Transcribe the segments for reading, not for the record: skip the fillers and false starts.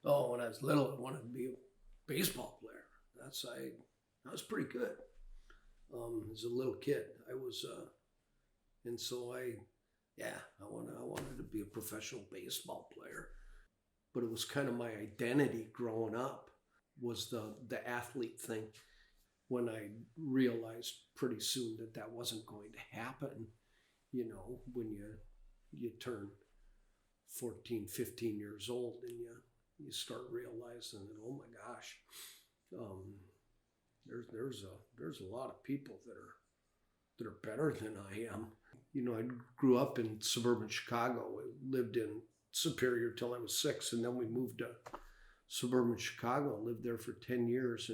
Oh, when I was little, I wanted to be a baseball player. I was pretty good. As a little kid, I was, and so I wanted to be a professional baseball player. But it was kind of my identity growing up was the athlete thing. When I realized pretty soon that that wasn't going to happen, when you turn 14, 15 years old and you start realizing that, oh my gosh, there's a lot of people that are better than I am. I grew up in suburban Chicago. I lived in Superior till I was 6, and then we moved to suburban Chicago. Lived there for 10 years,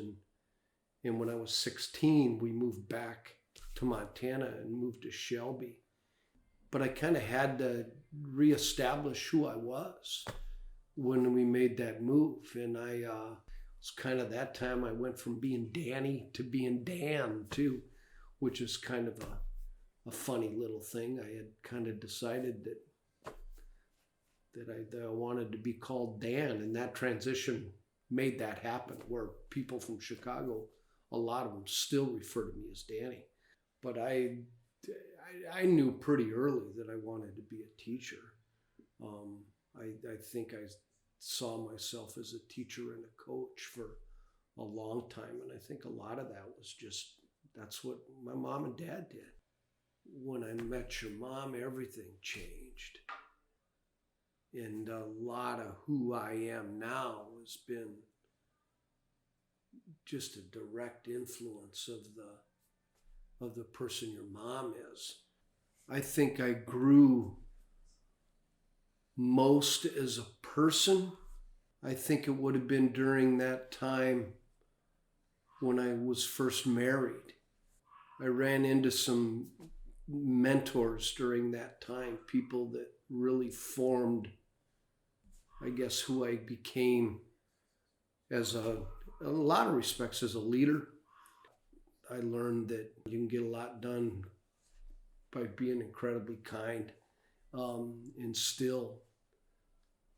and when I was 16, we moved back to Montana and moved to Shelby. But I kind of had to reestablish who I was when we made that move, and it's kind of that time I went from being Danny to being Dan too, which is kind of a funny little thing. I had kind of decided that I wanted to be called Dan, and that transition made that happen, where people from Chicago, a lot of them still refer to me as Danny. But I knew pretty early that I wanted to be a teacher. I think I saw myself as a teacher and a coach for a long time, and I think a lot of that was just, that's what my mom and dad did. When I met your mom, everything changed. And a lot of who I am now has been just a direct influence of the person your mom is. I think I grew most as a person. I think it would have been during that time when I was first married. I ran into some mentors during that time, people that really formed, I guess, who I became as a lot of respects as a leader. I learned that you can get a lot done by being incredibly kind, and still,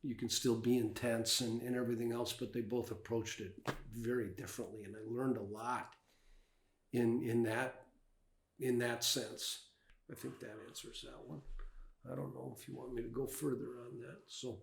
you can still be intense and everything else, but they both approached it very differently. And I learned a lot in that sense. I think that answers that one. I don't know if you want me to go further on that. So